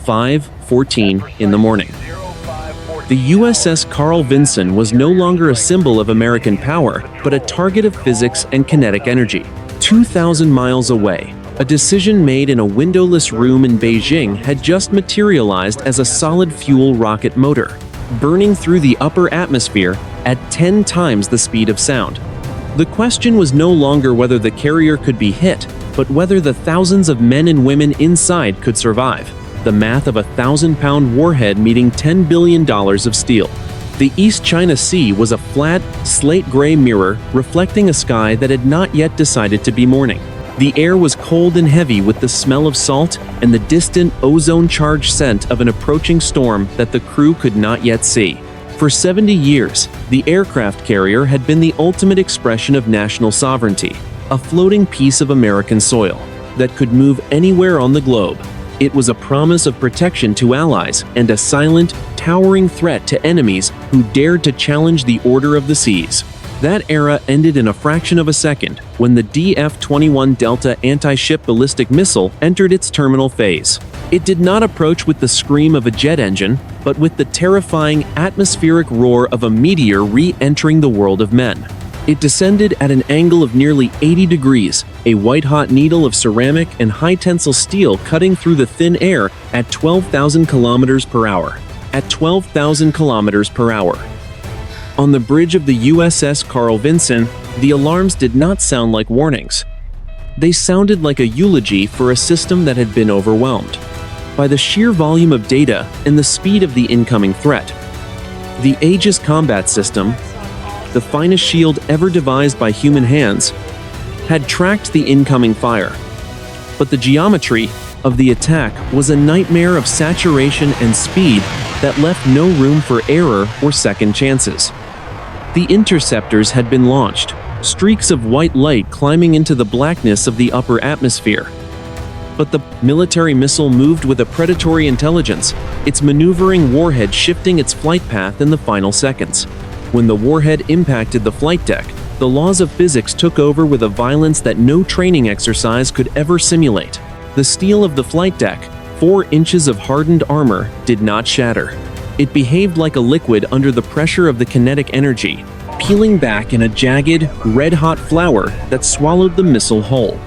5:14 in the morning. The USS Carl Vinson was no longer a symbol of American power, but a target of physics and kinetic energy. 2,000 miles away, a decision made in a windowless room in Beijing had just materialized as a solid fuel rocket motor, burning through the upper atmosphere at 10 times the speed of sound. The question was no longer whether the carrier could be hit, but whether the thousands of men and women inside could survive. The math of a 1,000-pound warhead meeting $10 billion of steel. The East China Sea was a flat, slate-gray mirror reflecting a sky that had not yet decided to be morning. The air was cold and heavy with the smell of salt and the distant ozone-charged scent of an approaching storm that the crew could not yet see. For 70 years, the aircraft carrier had been the ultimate expression of national sovereignty, a floating piece of American soil that could move anywhere on the globe. It was a promise of protection to allies and a silent, towering threat to enemies who dared to challenge the order of the seas. That era ended in a fraction of a second when the DF-21 Delta anti-ship ballistic missile entered its terminal phase. It did not approach with the scream of a jet engine, but with the terrifying atmospheric roar of a meteor re-entering the world of men. It descended at an angle of nearly 80 degrees, a white-hot needle of ceramic and high-tensile steel cutting through the thin air at 12,000 kilometers per hour. At 12,000 kilometers per hour. On the bridge of the USS Carl Vinson, the alarms did not sound like warnings. They sounded like a eulogy for a system that had been overwhelmed by the sheer volume of data and the speed of the incoming threat. The Aegis combat system, the finest shield ever devised by human hands, had tracked the incoming fire. But the geometry of the attack was a nightmare of saturation and speed that left no room for error or second chances. The interceptors had been launched, streaks of white light climbing into the blackness of the upper atmosphere. But the military missile moved with a predatory intelligence, its maneuvering warhead shifting its flight path in the final seconds. When the warhead impacted the flight deck, the laws of physics took over with a violence that no training exercise could ever simulate. The steel of the flight deck, 4 inches of hardened armor, did not shatter. It behaved like a liquid under the pressure of the kinetic energy, peeling back in a jagged, red-hot flower that swallowed the missile whole.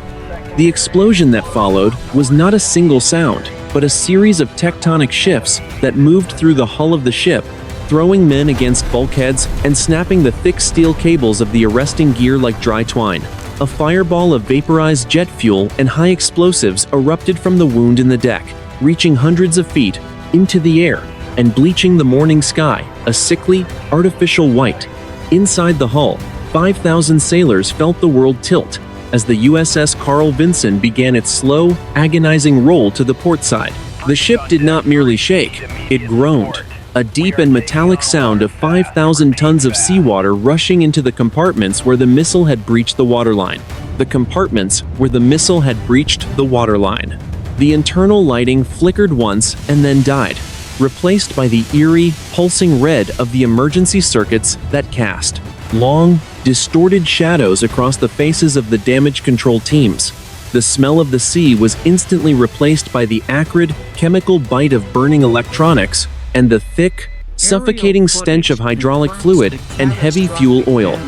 The explosion that followed was not a single sound, but a series of tectonic shifts that moved through the hull of the ship, throwing men against bulkheads and snapping the thick steel cables of the arresting gear like dry twine. A fireball of vaporized jet fuel and high explosives erupted from the wound in the deck, reaching hundreds of feet into the air and bleaching the morning sky, a sickly, artificial white. Inside the hull, 5,000 sailors felt the world tilt as the USS Carl Vinson began its slow, agonizing roll to the port side. The ship did not merely shake, it groaned, a deep and metallic sound of 5,000 tons of seawater rushing into the compartments where the missile had breached the waterline. The compartments where the missile had breached the waterline. The internal lighting flickered once and then died, replaced by the eerie, pulsing red of the emergency circuits that cast long, distorted shadows across the faces of the damage control teams. The smell of the sea was instantly replaced by the acrid, chemical bite of burning electronics and the thick, suffocating stench of hydraulic fluid and heavy fuel oil.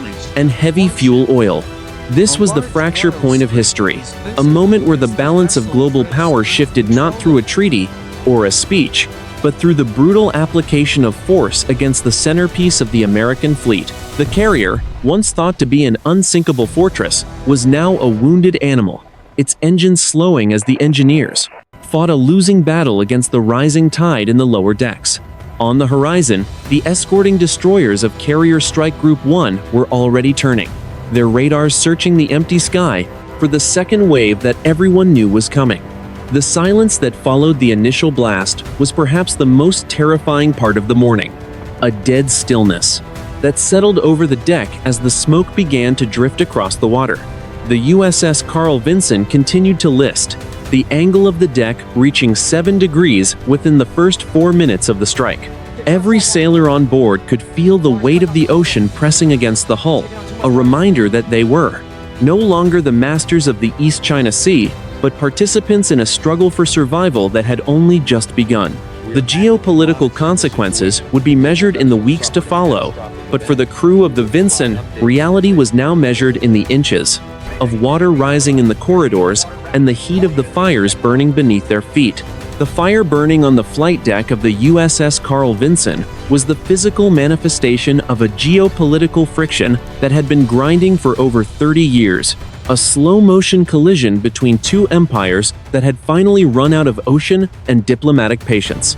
This was the fracture point of history, a moment where the balance of global power shifted not through a treaty or a speech, but through the brutal application of force against the centerpiece of the American fleet. The carrier, once thought to be an unsinkable fortress, was now a wounded animal, its engines slowing as the engineers fought a losing battle against the rising tide in the lower decks. On the horizon, the escorting destroyers of Carrier Strike Group 1 were already turning, their radars searching the empty sky for the second wave that everyone knew was coming. The silence that followed the initial blast was perhaps the most terrifying part of the morning. A dead stillness that settled over the deck as the smoke began to drift across the water. The USS Carl Vinson continued to list, the angle of the deck reaching 7 degrees within the first 4 minutes of the strike. Every sailor on board could feel the weight of the ocean pressing against the hull, a reminder that they were no longer the masters of the East China Sea, but participants in a struggle for survival that had only just begun. The geopolitical consequences would be measured in the weeks to follow, but for the crew of the Vinson, reality was now measured in the inches of water rising in the corridors and the heat of the fires burning beneath their feet. The fire burning on the flight deck of the USS Carl Vinson was the physical manifestation of a geopolitical friction that had been grinding for over 30 years, a slow-motion collision between two empires that had finally run out of ocean and diplomatic patience.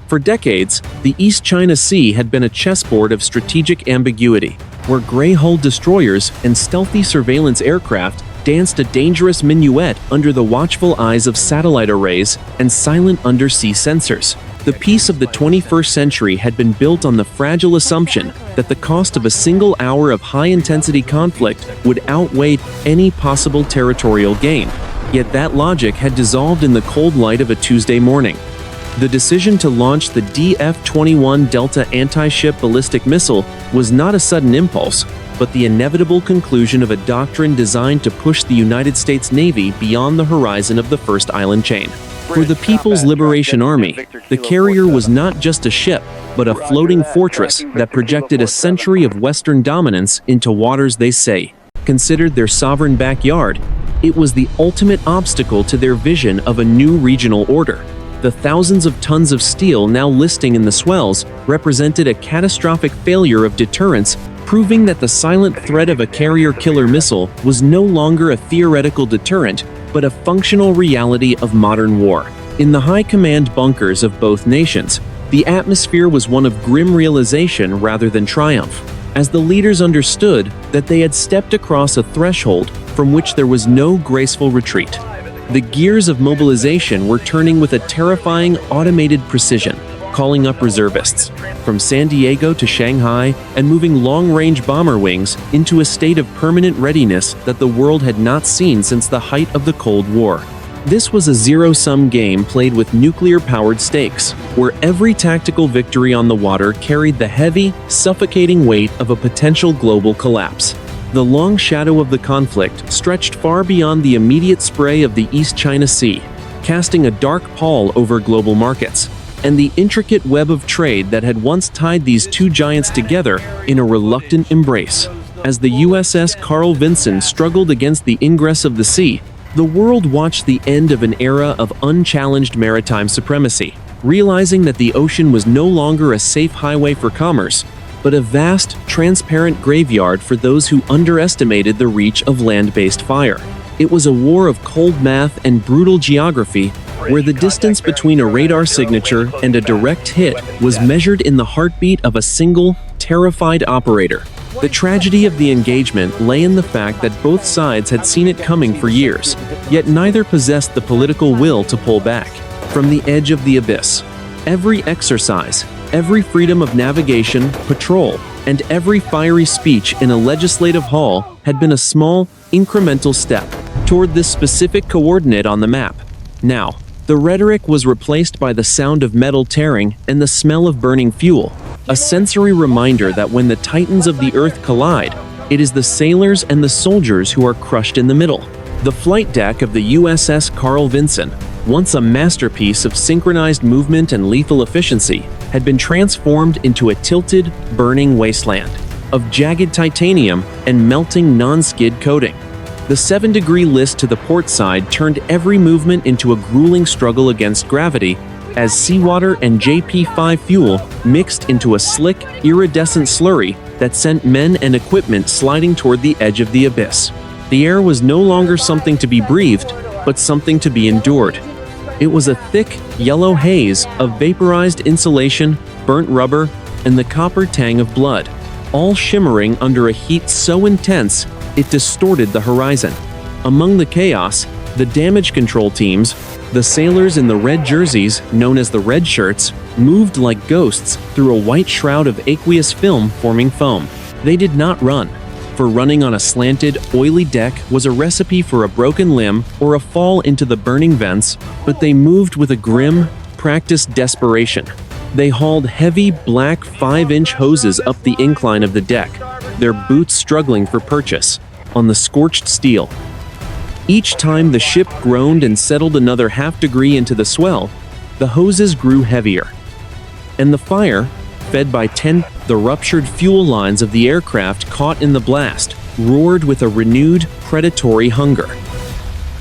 For decades, the East China Sea had been a chessboard of strategic ambiguity, where gray-hulled destroyers and stealthy surveillance aircraft danced a dangerous minuet under the watchful eyes of satellite arrays and silent undersea sensors. The peace of the 21st century had been built on the fragile assumption that the cost of a single hour of high-intensity conflict would outweigh any possible territorial gain. Yet that logic had dissolved in the cold light of a Tuesday morning. The decision to launch the DF-21 Delta anti-ship ballistic missile was not a sudden impulse, but the inevitable conclusion of a doctrine designed to push the United States Navy beyond the horizon of the first island chain. For the People's Liberation Army, the carrier was not just a ship, but a floating fortress that projected a century of Western dominance into waters they say considered their sovereign backyard. It was the ultimate obstacle to their vision of a new regional order. The thousands of tons of steel now listing in the swells represented a catastrophic failure of deterrence, proving that the silent threat of a carrier-killer missile was no longer a theoretical deterrent, but a functional reality of modern war. In the high command bunkers of both nations, the atmosphere was one of grim realization rather than triumph, as the leaders understood that they had stepped across a threshold from which there was no graceful retreat. The gears of mobilization were turning with a terrifying automated precision, calling up reservists from San Diego to Shanghai and moving long-range bomber wings into a state of permanent readiness that the world had not seen since the height of the Cold War. This was a zero-sum game played with nuclear-powered stakes, where every tactical victory on the water carried the heavy, suffocating weight of a potential global collapse. The long shadow of the conflict stretched far beyond the immediate spray of the East China Sea, casting a dark pall over global markets and the intricate web of trade that had once tied these two giants together in a reluctant embrace. As the USS Carl Vinson struggled against the ingress of the sea, the world watched the end of an era of unchallenged maritime supremacy, realizing that the ocean was no longer a safe highway for commerce, but a vast, transparent graveyard for those who underestimated the reach of land-based fire. It was a war of cold math and brutal geography, where the distance between a radar signature and a direct hit was measured in the heartbeat of a single, terrified operator. The tragedy of the engagement lay in the fact that both sides had seen it coming for years, yet neither possessed the political will to pull back. From the edge of the abyss, every exercise, every freedom of navigation, patrol, and every fiery speech in a legislative hall had been a small, incremental step toward this specific coordinate on the map. Now, the rhetoric was replaced by the sound of metal tearing and the smell of burning fuel, a sensory reminder that when the titans of the Earth collide, it is the sailors and the soldiers who are crushed in the middle. The flight deck of the USS Carl Vinson, once a masterpiece of synchronized movement and lethal efficiency, had been transformed into a tilted, burning wasteland of jagged titanium and melting non-skid coating. The 7-degree list to the port side turned every movement into a grueling struggle against gravity as seawater and JP-5 fuel mixed into a slick, iridescent slurry that sent men and equipment sliding toward the edge of the abyss. The air was no longer something to be breathed, but something to be endured. It was a thick, yellow haze of vaporized insulation, burnt rubber, and the copper tang of blood, all shimmering under a heat so intense it distorted the horizon. Among the chaos, the damage control teams, the sailors in the red jerseys, known as the red shirts, moved like ghosts through a white shroud of aqueous film forming foam. They did not run, for running on a slanted, oily deck was a recipe for a broken limb or a fall into the burning vents, but they moved with a grim, practiced desperation. They hauled heavy, black 5-inch hoses up the incline of the deck, their boots struggling for purchase on the scorched steel. Each time the ship groaned and settled another half-degree into the swell, the hoses grew heavier. And the fire, fed by the ruptured fuel lines of the aircraft caught in the blast, roared with a renewed, predatory hunger.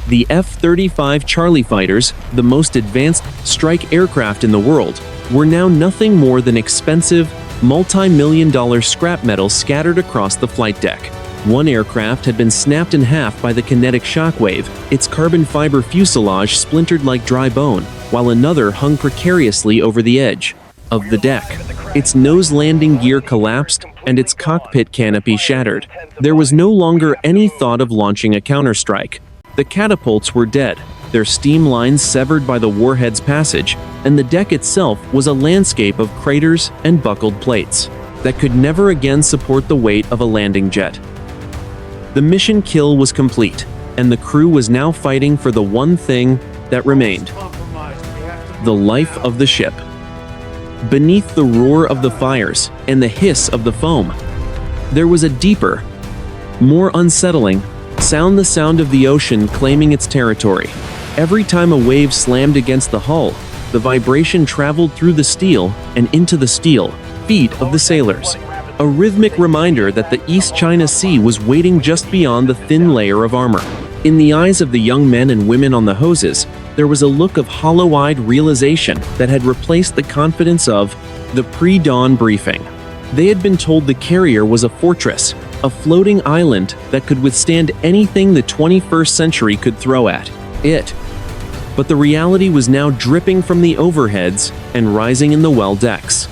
The F-35 Charlie fighters, the most advanced strike aircraft in the world, were now nothing more than expensive, multi-million-dollar scrap metal scattered across the flight deck. One aircraft had been snapped in half by the kinetic shockwave, its carbon fiber fuselage splintered like dry bone, while another hung precariously over the edge of the deck. Its nose landing gear collapsed, and its cockpit canopy shattered. There was no longer any thought of launching a counterstrike. The catapults were dead, their steam lines severed by the warhead's passage, and the deck itself was a landscape of craters and buckled plates that could never again support the weight of a landing jet. The mission kill was complete, and the crew was now fighting for the one thing that remained: the life of the ship. Beneath the roar of the fires and the hiss of the foam, there was a deeper, more unsettling sound, the sound of the ocean claiming its territory. Every time a wave slammed against the hull, the vibration traveled through the steel and into the steel feet of the sailors. A rhythmic reminder that the East China Sea was waiting just beyond the thin layer of armor. In the eyes of the young men and women on the hoses, there was a look of hollow-eyed realization that had replaced the confidence of the pre-dawn briefing. They had been told the carrier was a fortress, a floating island that could withstand anything the 21st century could throw at it. But the reality was now dripping from the overheads and rising in the well decks.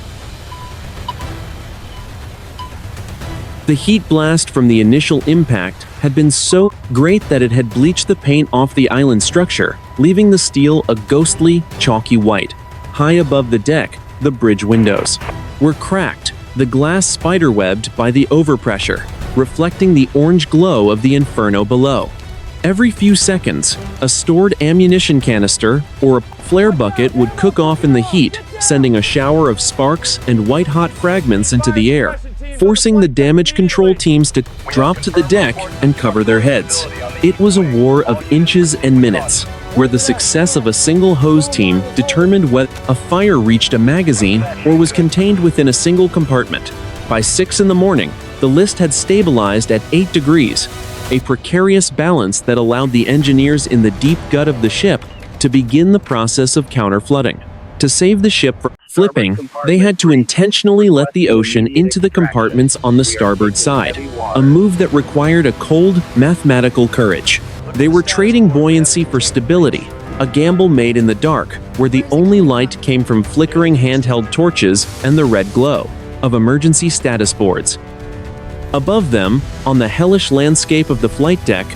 The heat blast from the initial impact had been so great that it had bleached the paint off the island structure, leaving the steel a ghostly, chalky white. High above the deck, the bridge windows were cracked, the glass spiderwebbed by the overpressure, reflecting the orange glow of the inferno below. Every few seconds, a stored ammunition canister or a flare bucket would cook off in the heat, sending a shower of sparks and white-hot fragments into the air, forcing the damage control teams to drop to the deck and cover their heads. It was a war of inches and minutes, where the success of a single hose team determined whether a fire reached a magazine or was contained within a single compartment. By 6 in the morning, the list had stabilized at 8 degrees, a precarious balance that allowed the engineers in the deep gut of the ship to begin the process of counter-flooding. To save the ship from flipping, they had to intentionally let the ocean into the compartments on the starboard side, a move that required a cold, mathematical courage. They were trading buoyancy for stability, a gamble made in the dark, where the only light came from flickering handheld torches and the red glow of emergency status boards. Above them, on the hellish landscape of the flight deck,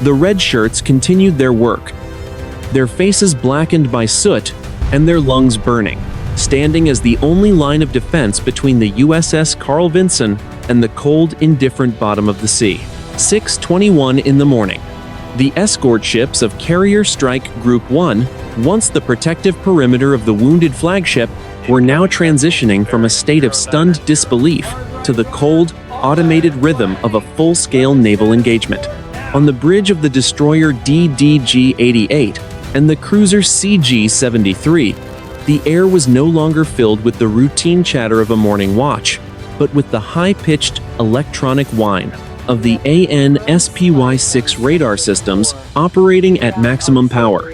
the red shirts continued their work, their faces blackened by soot and their lungs burning, standing as the only line of defense between the USS Carl Vinson and the cold, indifferent bottom of the sea. 6:21 in the morning. The escort ships of Carrier Strike Group 1, once the protective perimeter of the wounded flagship, were now transitioning from a state of stunned disbelief to the cold, automated rhythm of a full-scale naval engagement. On the bridge of the destroyer DDG-88 and the cruiser CG-73, the air was no longer filled with the routine chatter of a morning watch, but with the high-pitched electronic whine of the AN/SPY-6 radar systems operating at maximum power.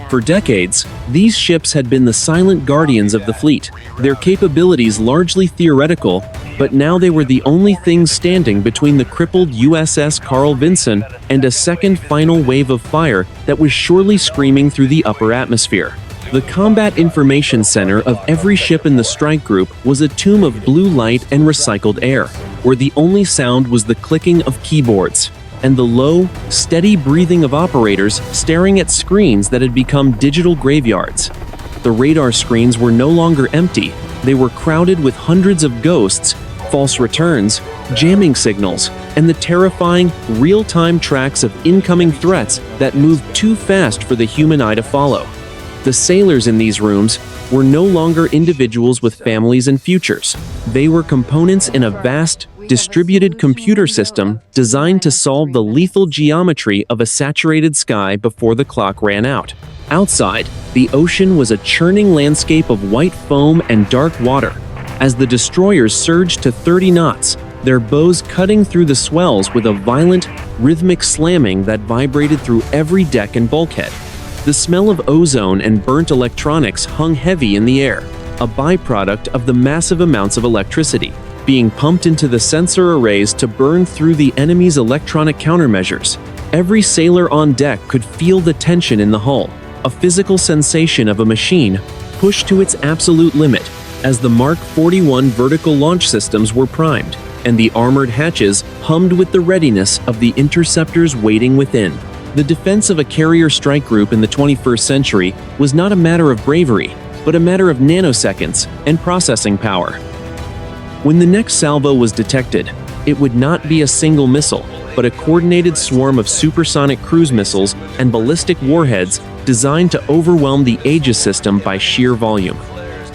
For decades, these ships had been the silent guardians of the fleet, their capabilities largely theoretical, but now they were the only things standing between the crippled USS Carl Vinson and a second final wave of fire that was surely screaming through the upper atmosphere. The Combat Information Center of every ship in the strike group was a tomb of blue light and recycled air, where the only sound was the clicking of keyboards and the low, steady breathing of operators staring at screens that had become digital graveyards. The radar screens were no longer empty, they were crowded with hundreds of ghosts, false returns, jamming signals, and the terrifying, real-time tracks of incoming threats that moved too fast for the human eye to follow. The sailors in these rooms were no longer individuals with families and futures. They were components in a vast, distributed computer system designed to solve the lethal geometry of a saturated sky before the clock ran out. Outside, the ocean was a churning landscape of white foam and dark water. As the destroyers surged to 30 knots, their bows cutting through the swells with a violent, rhythmic slamming that vibrated through every deck and bulkhead. The smell of ozone and burnt electronics hung heavy in the air, a byproduct of the massive amounts of electricity being pumped into the sensor arrays to burn through the enemy's electronic countermeasures. Every sailor on deck could feel the tension in the hull, a physical sensation of a machine pushed to its absolute limit as the Mark 41 vertical launch systems were primed, and the armored hatches hummed with the readiness of the interceptors waiting within. The defense of a carrier strike group in the 21st century was not a matter of bravery, but a matter of nanoseconds and processing power. When the next salvo was detected, it would not be a single missile, but a coordinated swarm of supersonic cruise missiles and ballistic warheads designed to overwhelm the Aegis system by sheer volume.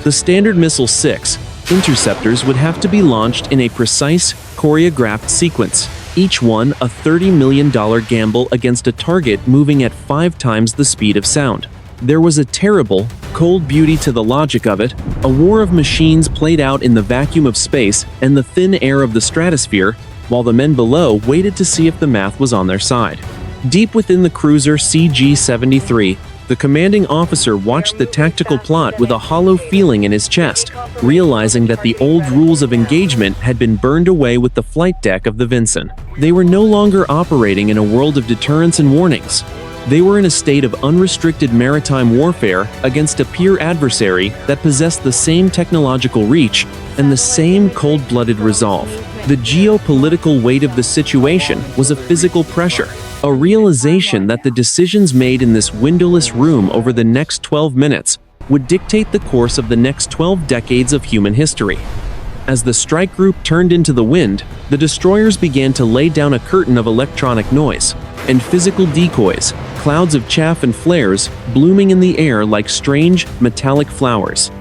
The Standard Missile 6 interceptors would have to be launched in a precise, choreographed sequence, each one a $30 million gamble against a target moving at 5 times the speed of sound. There was a terrible, cold beauty to the logic of it, a war of machines played out in the vacuum of space and the thin air of the stratosphere, while the men below waited to see if the math was on their side. Deep within the cruiser CG-73, the commanding officer watched the tactical plot with a hollow feeling in his chest, realizing that the old rules of engagement had been burned away with the flight deck of the Vinson. They were no longer operating in a world of deterrence and warnings. They were in a state of unrestricted maritime warfare against a peer adversary that possessed the same technological reach and the same cold-blooded resolve. The geopolitical weight of the situation was a physical pressure, a realization that the decisions made in this windowless room over the next 12 minutes would dictate the course of the next 12 decades of human history. As the strike group turned into the wind, the destroyers began to lay down a curtain of electronic noise and physical decoys, clouds of chaff and flares blooming in the air like strange, metallic flowers.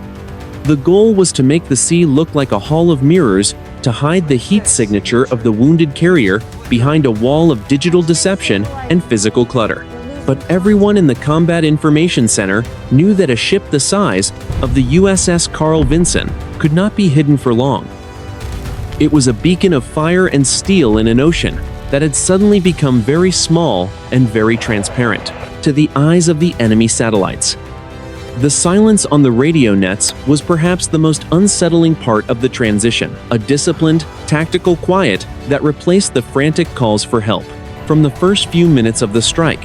The goal was to make the sea look like a hall of mirrors, to hide the heat signature of the wounded carrier behind a wall of digital deception and physical clutter. But everyone in the Combat Information Center knew that a ship the size of the USS Carl Vinson could not be hidden for long. It was a beacon of fire and steel in an ocean that had suddenly become very small and very transparent to the eyes of the enemy satellites. The silence on the radio nets was perhaps the most unsettling part of the transition, a disciplined, tactical quiet that replaced the frantic calls for help. From the first few minutes of the strike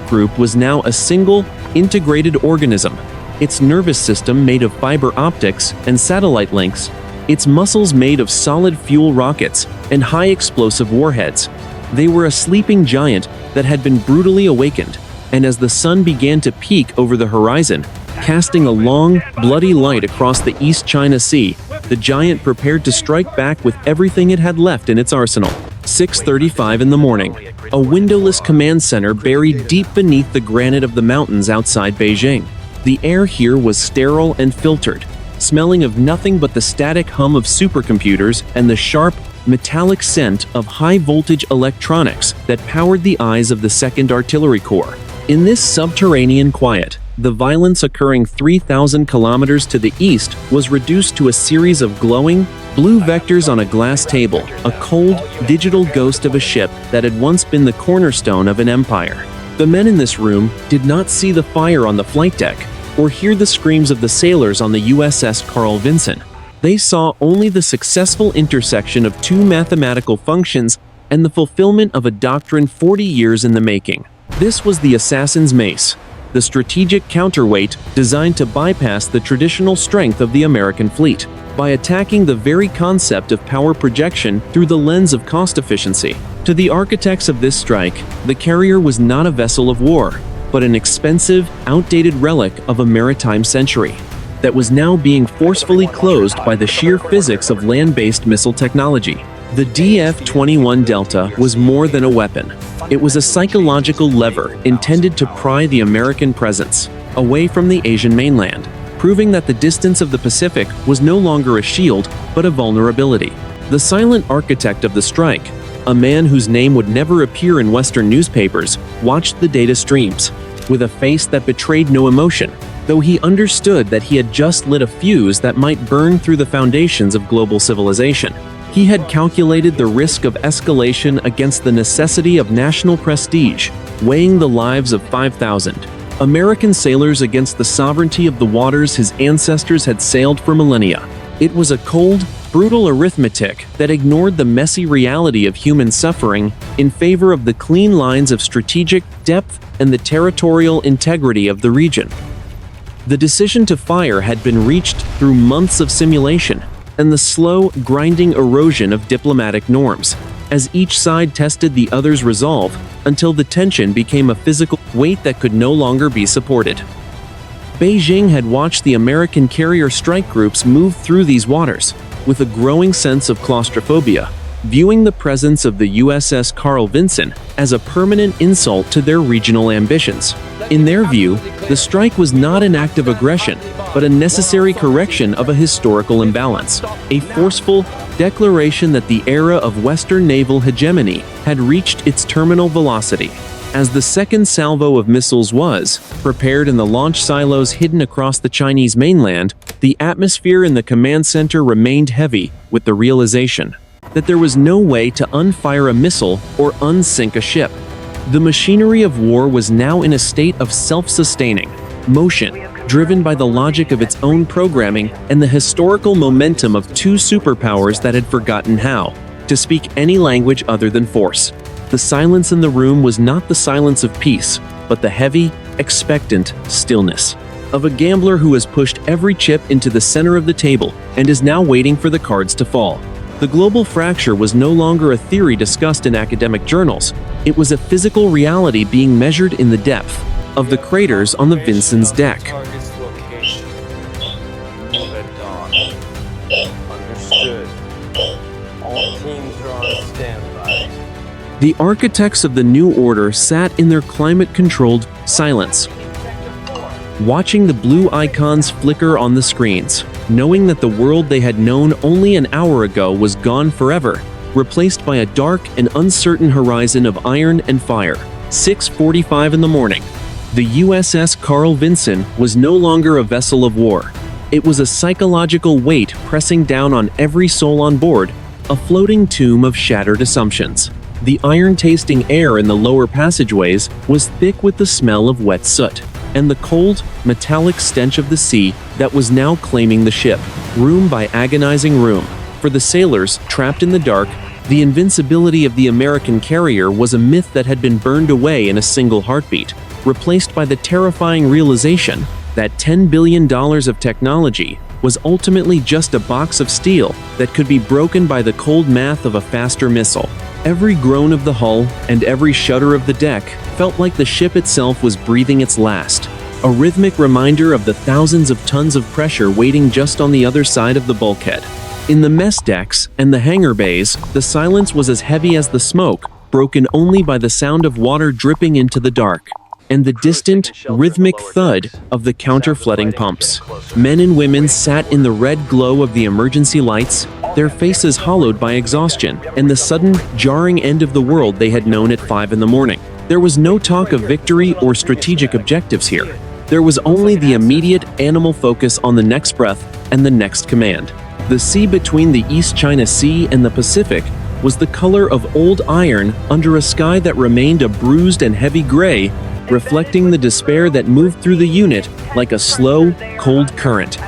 group was now a single, integrated organism, its nervous system made of fiber optics and satellite links, its muscles made of solid fuel rockets and high-explosive warheads. They were a sleeping giant that had been brutally awakened, and as the sun began to peak over the horizon, casting a long, bloody light across the East China Sea, the giant prepared to strike back with everything it had left in its arsenal. 6:35 in the morning. A windowless command center buried deep beneath the granite of the mountains outside Beijing. The air here was sterile and filtered, smelling of nothing but the static hum of supercomputers and the sharp, metallic scent of high-voltage electronics that powered the eyes of the 2nd Artillery Corps. In this subterranean quiet, the violence occurring 3,000 kilometers to the east was reduced to a series of glowing, blue vectors on a glass table, a cold, digital ghost of a ship that had once been the cornerstone of an empire. The men in this room did not see the fire on the flight deck or hear the screams of the sailors on the USS Carl Vinson. They saw only the successful intersection of two mathematical functions and the fulfillment of a doctrine 40 years in the making. This was the assassin's mace, the strategic counterweight designed to bypass the traditional strength of the American fleet by attacking the very concept of power projection through the lens of cost efficiency. To the architects of this strike, the carrier was not a vessel of war, but an expensive, outdated relic of a maritime century that was now being forcefully closed by the sheer physics of land-based missile technology. The DF-21 Delta was more than a weapon. It was a psychological lever intended to pry the American presence away from the Asian mainland, proving that the distance of the Pacific was no longer a shield, but a vulnerability. The silent architect of the strike, a man whose name would never appear in Western newspapers, watched the data streams with a face that betrayed no emotion, though he understood that he had just lit a fuse that might burn through the foundations of global civilization. He had calculated the risk of escalation against the necessity of national prestige, weighing the lives of 5,000 American sailors against the sovereignty of the waters his ancestors had sailed for millennia. It was a cold, brutal arithmetic that ignored the messy reality of human suffering in favor of the clean lines of strategic depth and the territorial integrity of the region. The decision to fire had been reached through months of simulation and the slow, grinding erosion of diplomatic norms, as each side tested the other's resolve until the tension became a physical weight that could no longer be supported. Beijing had watched the American carrier strike groups move through these waters with a growing sense of claustrophobia, viewing the presence of the USS Carl Vinson as a permanent insult to their regional ambitions. In their view, the strike was not an act of aggression, but a necessary correction of a historical imbalance, a forceful declaration that the era of Western naval hegemony had reached its terminal velocity. As the second salvo of missiles was prepared in the launch silos hidden across the Chinese mainland, the atmosphere in the command center remained heavy with the realization that there was no way to unfire a missile or unsink a ship. The machinery of war was now in a state of self-sustaining motion, driven by the logic of its own programming and the historical momentum of two superpowers that had forgotten how to speak any language other than force. The silence in the room was not the silence of peace, but the heavy, expectant stillness of a gambler who has pushed every chip into the center of the table and is now waiting for the cards to fall. The global fracture was no longer a theory discussed in academic journals. It was a physical reality being measured in the depth of the craters on the Vinson's deck. Target's location. Move at dawn. Understood. All teams are on standby. The architects of the new order sat in their climate-controlled silence, watching the blue icons flicker on the screens, knowing that the world they had known only an hour ago was gone forever, replaced by a dark and uncertain horizon of iron and fire. 6:45 in the morning. The USS Carl Vinson was no longer a vessel of war. It was a psychological weight pressing down on every soul on board, a floating tomb of shattered assumptions. The iron-tasting air in the lower passageways was thick with the smell of wet soot and the cold, metallic stench of the sea that was now claiming the ship, room by agonizing room. For the sailors, trapped in the dark, the invincibility of the American carrier was a myth that had been burned away in a single heartbeat, replaced by the terrifying realization that $10 billion of technology was ultimately just a box of steel that could be broken by the cold math of a faster missile. Every groan of the hull and every shudder of the deck felt like the ship itself was breathing its last, a rhythmic reminder of the thousands of tons of pressure waiting just on the other side of the bulkhead. In the mess decks and the hangar bays, the silence was as heavy as the smoke, broken only by the sound of water dripping into the dark and the distant, rhythmic thud of the counter-flooding pumps. Men and women sat in the red glow of the emergency lights, their faces hollowed by exhaustion and the sudden, jarring end of the world they had known at 5 in the morning. There was no talk of victory or strategic objectives here. There was only the immediate animal focus on the next breath and the next command. The sea between the East China Sea and the Pacific was the color of old iron under a sky that remained a bruised and heavy gray, reflecting the despair that moved through the unit like a slow, cold current.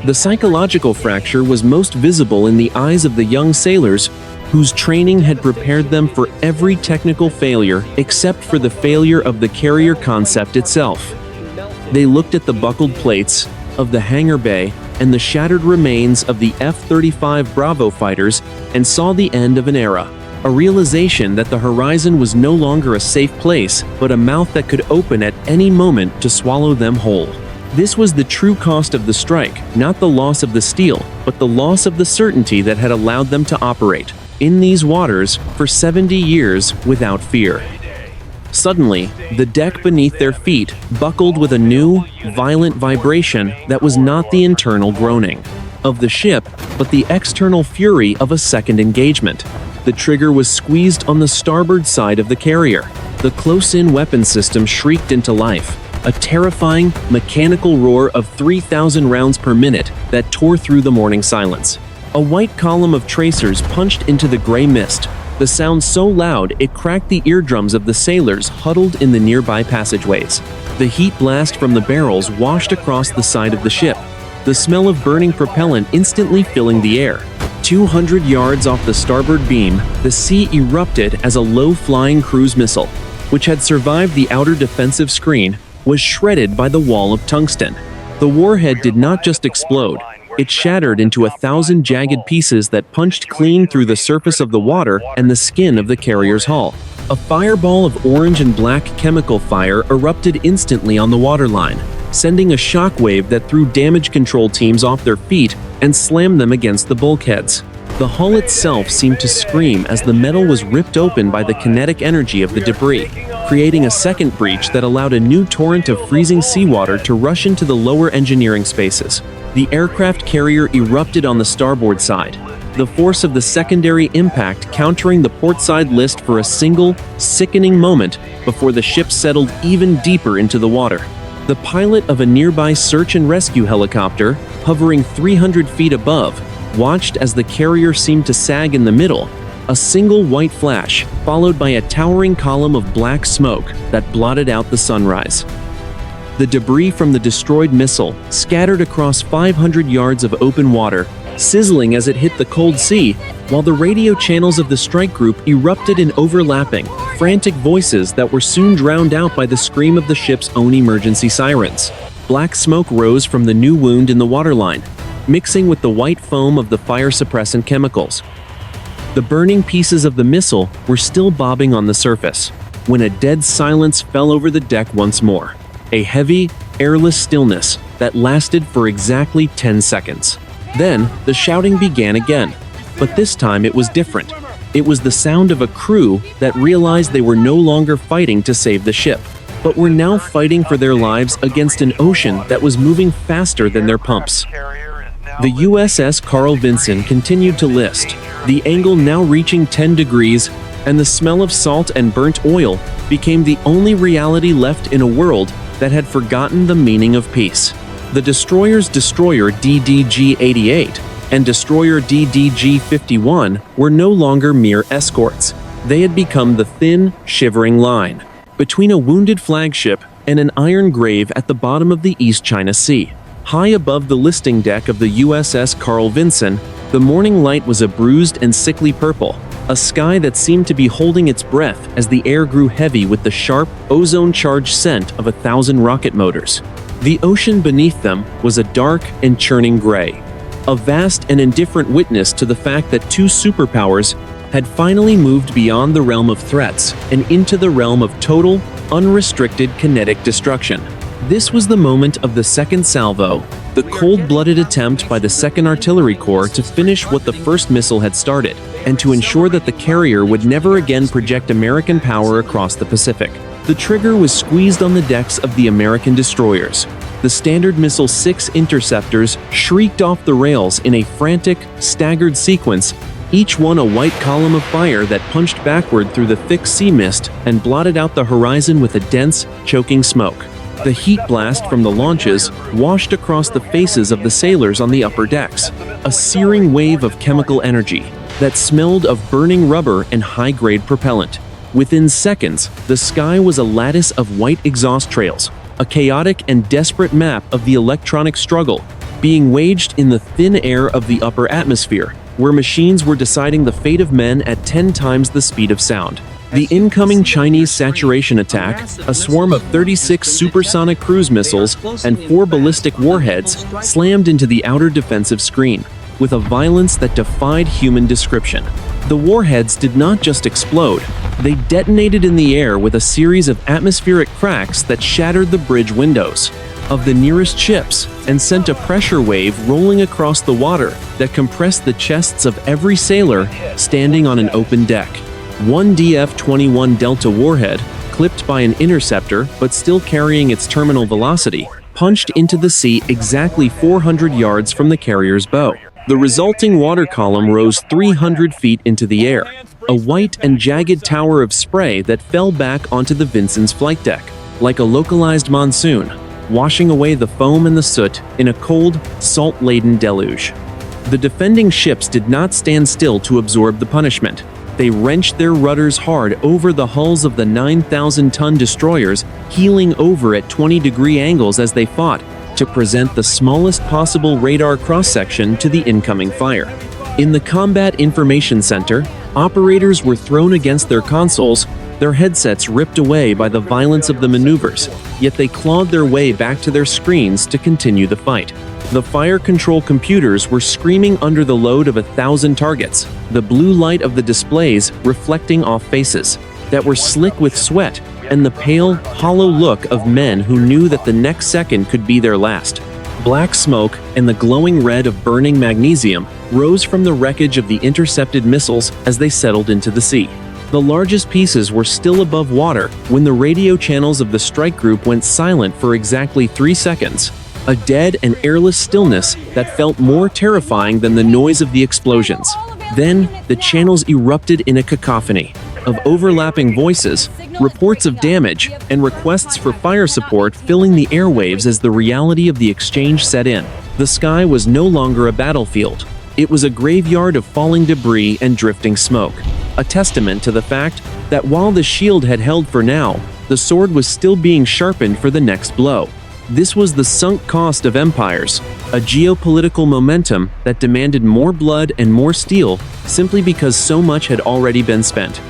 The psychological fracture was most visible in the eyes of the young sailors whose training had prepared them for every technical failure except for the failure of the carrier concept itself. They looked at the buckled plates of the hangar bay and the shattered remains of the F-35 Bravo fighters and saw the end of an era. A realization that the horizon was no longer a safe place, but a mouth that could open at any moment to swallow them whole. This was the true cost of the strike, not the loss of the steel, but the loss of the certainty that had allowed them to operate in these waters for 70 years without fear. Suddenly, the deck beneath their feet buckled with a new, violent vibration that was not the internal groaning of the ship, but the external fury of a second engagement. The trigger was squeezed on the starboard side of the carrier. The close-in weapon system shrieked into life, a terrifying, mechanical roar of 3,000 rounds per minute that tore through the morning silence. A white column of tracers punched into the gray mist, the sound so loud it cracked the eardrums of the sailors huddled in the nearby passageways. The heat blast from the barrels washed across the side of the ship, the smell of burning propellant instantly filling the air. 200 yards off the starboard beam, the sea erupted as a low-flying cruise missile, which had survived the outer defensive screen, was shredded by the wall of tungsten. The warhead did not just explode, it shattered into 1,000 jagged pieces that punched clean through the surface of the water and the skin of the carrier's hull. A fireball of orange and black chemical fire erupted instantly on the waterline, sending a shockwave that threw damage control teams off their feet and slammed them against the bulkheads. The hull itself seemed to scream as the metal was ripped open by the kinetic energy of the debris, creating a second breach that allowed a new torrent of freezing seawater to rush into the lower engineering spaces. The aircraft carrier erupted on the starboard side, the force of the secondary impact countering the portside list for a single, sickening moment before the ship settled even deeper into the water. The pilot of a nearby search and rescue helicopter, hovering 300 feet above, watched as the carrier seemed to sag in the middle, a single white flash, followed by a towering column of black smoke that blotted out the sunrise. The debris from the destroyed missile scattered across 500 yards of open water, sizzling as it hit the cold sea, while the radio channels of the strike group erupted in overlapping, frantic voices that were soon drowned out by the scream of the ship's own emergency sirens. Black smoke rose from the new wound in the waterline, mixing with the white foam of the fire-suppressant chemicals. The burning pieces of the missile were still bobbing on the surface, when a dead silence fell over the deck once more. A heavy, airless stillness that lasted for exactly 10 seconds. Then, the shouting began again, but this time it was different. It was the sound of a crew that realized they were no longer fighting to save the ship, but were now fighting for their lives against an ocean that was moving faster than their pumps. The USS Carl Vinson continued to list, the angle now reaching 10 degrees, and the smell of salt and burnt oil became the only reality left in a world that had forgotten the meaning of peace. The destroyer's destroyer DDG-88 and destroyer DDG-51 were no longer mere escorts. They had become the thin, shivering line between a wounded flagship and an iron grave at the bottom of the East China Sea. High above the listing deck of the USS Carl Vinson, the morning light was a bruised and sickly purple, a sky that seemed to be holding its breath as the air grew heavy with the sharp, ozone-charged scent of 1,000 rocket motors. The ocean beneath them was a dark and churning gray, a vast and indifferent witness to the fact that two superpowers had finally moved beyond the realm of threats and into the realm of total, unrestricted kinetic destruction. This was the moment of the second salvo, the cold-blooded attempt by the 2nd Artillery Corps to finish what the first missile had started, and to ensure that the carrier would never again project American power across the Pacific. The trigger was squeezed on the decks of the American destroyers. The Standard Missile 6 interceptors shrieked off the rails in a frantic, staggered sequence, each one a white column of fire that punched backward through the thick sea mist and blotted out the horizon with a dense, choking smoke. The heat blast from the launches washed across the faces of the sailors on the upper decks, a searing wave of chemical energy that smelled of burning rubber and high-grade propellant. Within seconds, the sky was a lattice of white exhaust trails, a chaotic and desperate map of the electronic struggle being waged in the thin air of the upper atmosphere, where machines were deciding the fate of men at 10 times the speed of sound. The incoming Chinese saturation attack, a swarm of 36 supersonic cruise missiles and 4 ballistic warheads, slammed into the outer defensive screen, with a violence that defied human description. The warheads did not just explode, they detonated in the air with a series of atmospheric cracks that shattered the bridge windows of the nearest ships and sent a pressure wave rolling across the water that compressed the chests of every sailor standing on an open deck. One DF-21 Delta warhead, clipped by an interceptor but still carrying its terminal velocity, punched into the sea exactly 400 yards from the carrier's bow. The resulting water column rose 300 feet into the air, a white and jagged tower of spray that fell back onto the Vinson's flight deck, like a localized monsoon, washing away the foam and the soot in a cold, salt-laden deluge. The defending ships did not stand still to absorb the punishment. They wrenched their rudders hard over the hulls of the 9,000-ton destroyers, heeling over at 20-degree angles as they fought, to present the smallest possible radar cross-section to the incoming fire. In the Combat Information Center, operators were thrown against their consoles, their headsets ripped away by the violence of the maneuvers, yet they clawed their way back to their screens to continue the fight. The fire control computers were screaming under the load of 1,000 targets, the blue light of the displays reflecting off faces that were slick with sweat, and the pale, hollow look of men who knew that the next second could be their last. Black smoke and the glowing red of burning magnesium rose from the wreckage of the intercepted missiles as they settled into the sea. The largest pieces were still above water when the radio channels of the strike group went silent for exactly 3 seconds, a dead and airless stillness that felt more terrifying than the noise of the explosions. Then, the channels erupted in a cacophony of overlapping voices, reports of damage, and requests for fire support filling the airwaves as the reality of the exchange set in. The sky was no longer a battlefield. It was a graveyard of falling debris and drifting smoke, a testament to the fact that while the shield had held for now, the sword was still being sharpened for the next blow. This was the sunk cost of empires, a geopolitical momentum that demanded more blood and more steel simply because so much had already been spent.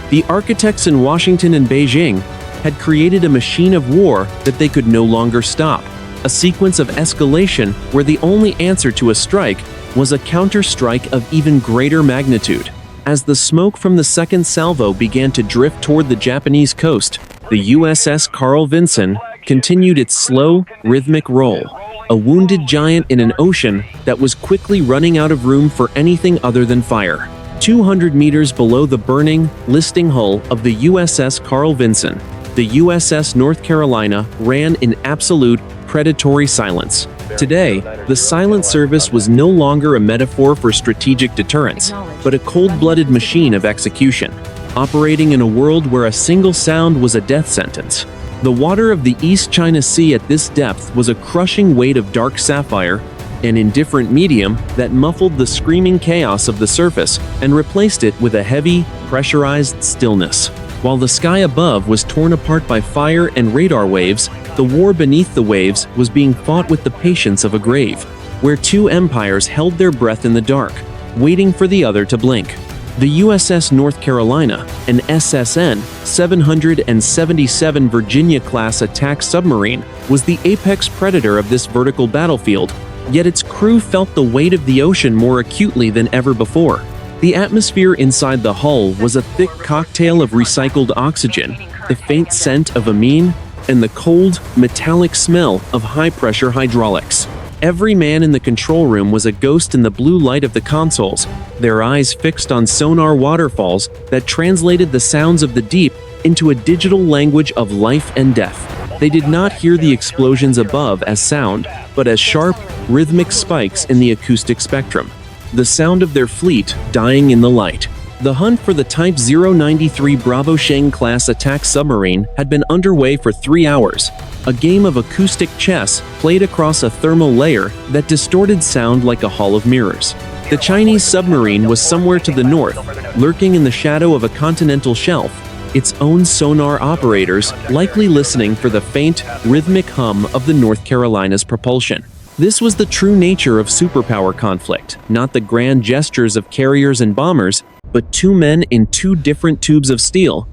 The architects in Washington and Beijing had created a machine of war that they could no longer stop, a sequence of escalation where the only answer to a strike was a counter-strike of even greater magnitude. As the smoke from the second salvo began to drift toward the Japanese coast, the USS Carl Vinson continued its slow, rhythmic roll, a wounded giant in an ocean that was quickly running out of room for anything other than fire. 200 meters below the burning, listing hull of the USS Carl Vinson, the USS North Carolina ran in absolute, predatory silence. Today, the silent service was no longer a metaphor for strategic deterrence, but a cold-blooded machine of execution, operating in a world where a single sound was a death sentence. The water of the East China Sea at this depth was a crushing weight of dark sapphire, an indifferent medium that muffled the screaming chaos of the surface and replaced it with a heavy, pressurized stillness. While the sky above was torn apart by fire and radar waves, the war beneath the waves was being fought with the patience of a grave, where two empires held their breath in the dark, waiting for the other to blink. The USS North Carolina, an SSN 777 Virginia-class attack submarine, was the apex predator of this vertical battlefield, yet its crew felt the weight of the ocean more acutely than ever before. The atmosphere inside the hull was a thick cocktail of recycled oxygen, the faint scent of amine, and the cold, metallic smell of high-pressure hydraulics. Every man in the control room was a ghost in the blue light of the consoles, their eyes fixed on sonar waterfalls that translated the sounds of the deep into a digital language of life and death. They did not hear the explosions above as sound, but as sharp, rhythmic spikes in the acoustic spectrum, the sound of their fleet dying in the light. The hunt for the Type 093 Bravo Shang-class attack submarine had been underway for 3 hours, a game of acoustic chess played across a thermal layer that distorted sound like a hall of mirrors. The Chinese submarine was somewhere to the north, lurking in the shadow of a continental shelf, its own sonar operators likely listening for the faint, rhythmic hum of the North Carolina's propulsion. This was the true nature of superpower conflict, not the grand gestures of carriers and bombers, but two men in two different tubes of steel,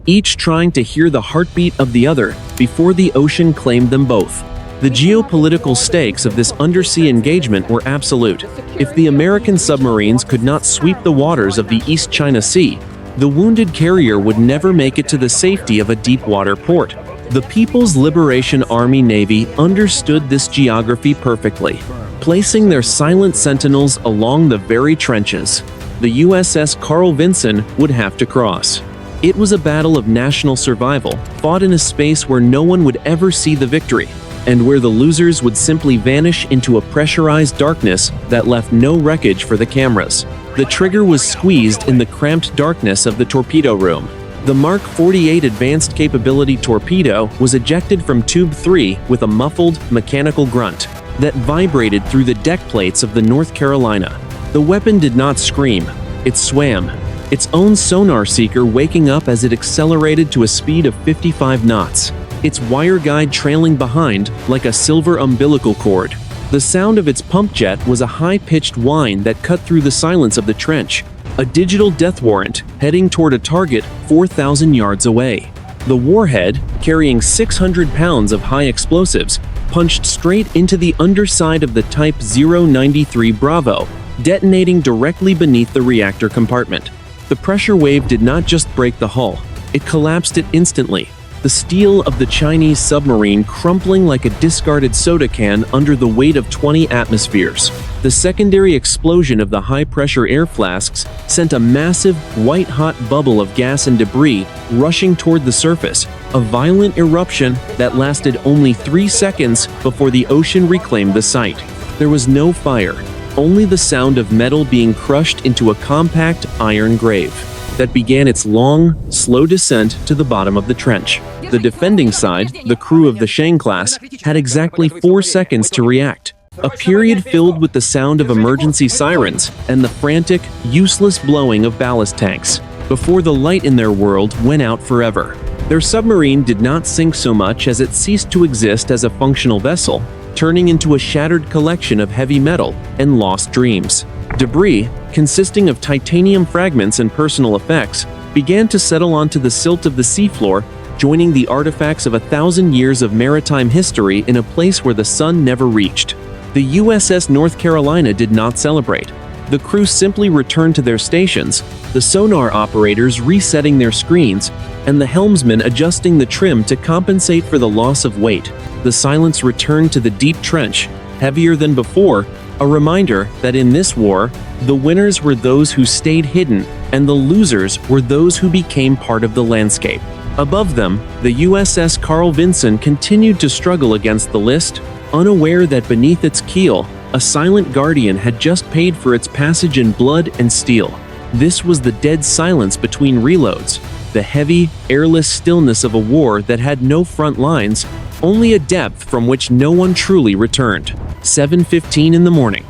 each trying to hear the heartbeat of the other before the ocean claimed them both. The geopolitical stakes of this undersea engagement were absolute. If the American submarines could not sweep the waters of the East China Sea, the wounded carrier would never make it to the safety of a deep-water port. The People's Liberation Army Navy understood this geography perfectly, placing their silent sentinels along the very trenches the USS Carl Vinson would have to cross. It was a battle of national survival, fought in a space where no one would ever see the victory. and where the losers would simply vanish into a pressurized darkness that left no wreckage for the cameras. The trigger was squeezed in the cramped darkness of the torpedo room. The Mark 48 Advanced Capability torpedo was ejected from Tube 3 with a muffled, mechanical grunt that vibrated through the deck plates of the North Carolina. The weapon did not scream, it swam, its own sonar seeker waking up as it accelerated to a speed of 55 knots, its wire guide trailing behind like a silver umbilical cord. The sound of its pump jet was a high-pitched whine that cut through the silence of the trench, a digital death warrant heading toward a target 4,000 yards away. The warhead, carrying 600 pounds of high explosives, punched straight into the underside of the Type 093 Bravo, detonating directly beneath the reactor compartment. The pressure wave did not just break the hull, it collapsed it instantly, the steel of the Chinese submarine crumpling like a discarded soda can under the weight of 20 atmospheres. The secondary explosion of the high-pressure air flasks sent a massive, white-hot bubble of gas and debris rushing toward the surface, a violent eruption that lasted only 3 seconds before the ocean reclaimed the site. There was no fire, only the sound of metal being crushed into a compact iron grave that began its long, slow descent to the bottom of the trench. The defending side, the crew of the Shang-class, had exactly 4 seconds to react. A period filled with the sound of emergency sirens and the frantic, useless blowing of ballast tanks, before the light in their world went out forever. Their submarine did not sink so much as it ceased to exist as a functional vessel, turning into a shattered collection of heavy metal and lost dreams. Debris, consisting of titanium fragments and personal effects, began to settle onto the silt of the seafloor, joining the artifacts of 1,000 years of maritime history in a place where the sun never reached. The USS North Carolina did not celebrate. The crew simply returned to their stations, the sonar operators resetting their screens, and the helmsman adjusting the trim to compensate for the loss of weight. The silence returned to the deep trench, heavier than before, a reminder that in this war, the winners were those who stayed hidden, and the losers were those who became part of the landscape. Above them, the USS Carl Vinson continued to struggle against the list, unaware that beneath its keel, a silent guardian had just paid for its passage in blood and steel. This was the dead silence between reloads, the heavy, airless stillness of a war that had no front lines, only a depth from which no one truly returned. 7:15 in the morning.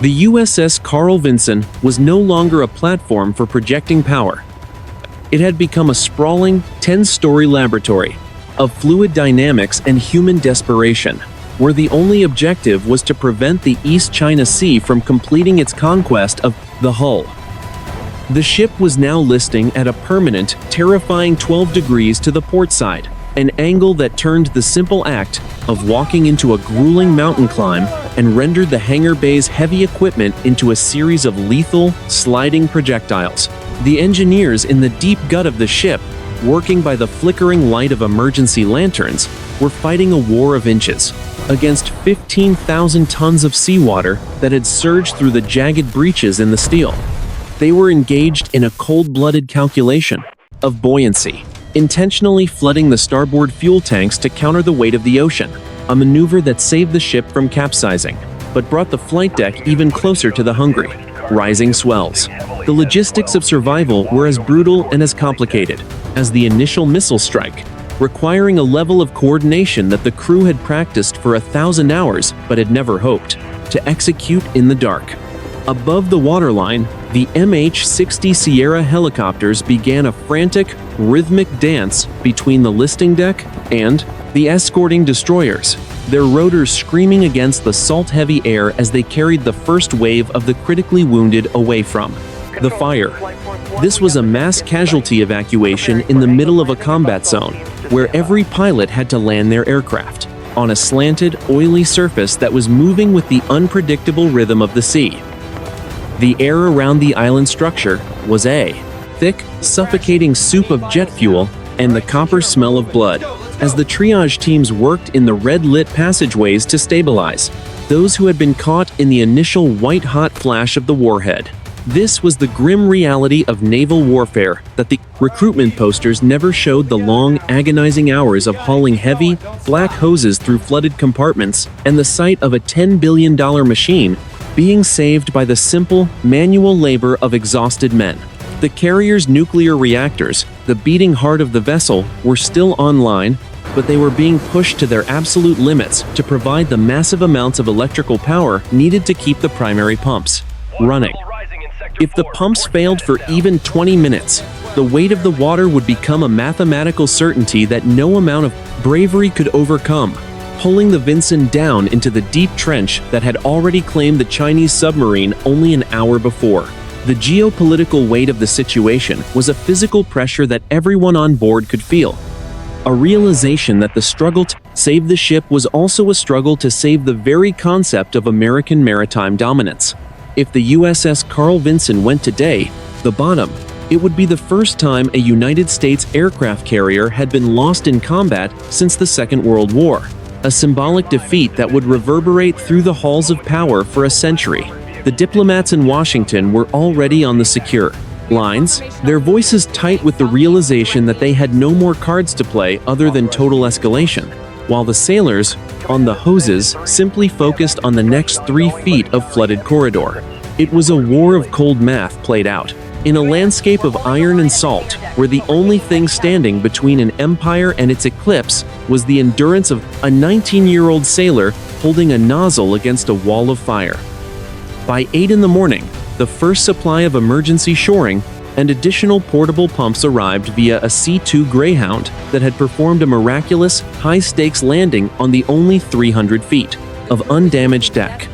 The USS Carl Vinson was no longer a platform for projecting power. It had become a sprawling, 10-story laboratory of fluid dynamics and human desperation, where the only objective was to prevent the East China Sea from completing its conquest of the hull. The ship was now listing at a permanent, terrifying 12 degrees to the port side, an angle that turned the simple act of walking into a grueling mountain climb and rendered the hangar bay's heavy equipment into a series of lethal, sliding projectiles. The engineers in the deep gut of the ship, working by the flickering light of emergency lanterns, were fighting a war of inches against 15,000 tons of seawater that had surged through the jagged breaches in the steel. They were engaged in a cold-blooded calculation of buoyancy, intentionally flooding the starboard fuel tanks to counter the weight of the ocean, a maneuver that saved the ship from capsizing, but brought the flight deck even closer to the hungry, rising swells. The logistics of survival were as brutal and as complicated as the initial missile strike, requiring a level of coordination that the crew had practiced for 1,000 hours but had never hoped to execute in the dark. Above the waterline, the MH-60 Sierra helicopters began a frantic, rhythmic dance between the listing deck and the escorting destroyers, their rotors screaming against the salt-heavy air as they carried the first wave of the critically wounded away from the fire. This was a mass casualty evacuation in the middle of a combat zone, where every pilot had to land their aircraft on a slanted, oily surface that was moving with the unpredictable rhythm of the sea. The air around the island structure was a thick, suffocating soup of jet fuel and the copper smell of blood, as the triage teams worked in the red-lit passageways to stabilize those who had been caught in the initial white-hot flash of the warhead. This was the grim reality of naval warfare that the recruitment posters never showed: the long, agonizing hours of hauling heavy, black hoses through flooded compartments, and the sight of a $10 billion machine being saved by the simple, manual labor of exhausted men. The carrier's nuclear reactors, the beating heart of the vessel, were still online, but they were being pushed to their absolute limits to provide the massive amounts of electrical power needed to keep the primary pumps running. If the pumps failed for even 20 minutes, the weight of the water would become a mathematical certainty that no amount of bravery could overcome, pulling the Vinson down into the deep trench that had already claimed the Chinese submarine only an hour before. The geopolitical weight of the situation was a physical pressure that everyone on board could feel. A realization that the struggle to save the ship was also a struggle to save the very concept of American maritime dominance. If the USS Carl Vinson went today, the bottom, it would be the first time a United States aircraft carrier had been lost in combat since the Second World War, a symbolic defeat that would reverberate through the halls of power for a century. The diplomats in Washington were already on the secure lines, their voices tight with the realization that they had no more cards to play other than total escalation, while the sailors, on the hoses, simply focused on the next 3 feet of flooded corridor. It was a war of cold math played out in a landscape of iron and salt, where the only thing standing between an empire and its eclipse was the endurance of a 19-year-old sailor holding a nozzle against a wall of fire. By 8 in the morning, the first supply of emergency shoring and additional portable pumps arrived via a C-2 Greyhound that had performed a miraculous, high-stakes landing on the only 300 feet of undamaged deck.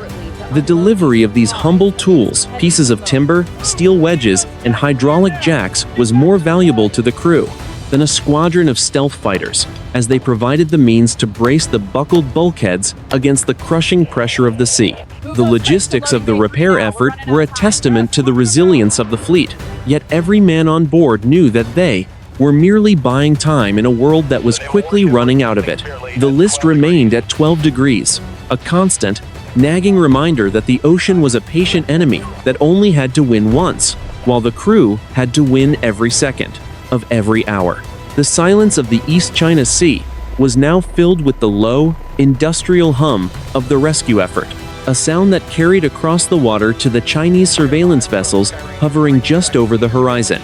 The delivery of these humble tools, pieces of timber, steel wedges, and hydraulic jacks was more valuable to the crew than a squadron of stealth fighters, as they provided the means to brace the buckled bulkheads against the crushing pressure of the sea. The logistics of the repair effort were a testament to the resilience of the fleet, yet every man on board knew that they were merely buying time in a world that was quickly running out of it. The list remained at 12 degrees, a constant, nagging reminder that the ocean was a patient enemy that only had to win once, while the crew had to win every second of every hour. The silence of the East China Sea was now filled with the low, industrial hum of the rescue effort, a sound that carried across the water to the Chinese surveillance vessels hovering just over the horizon.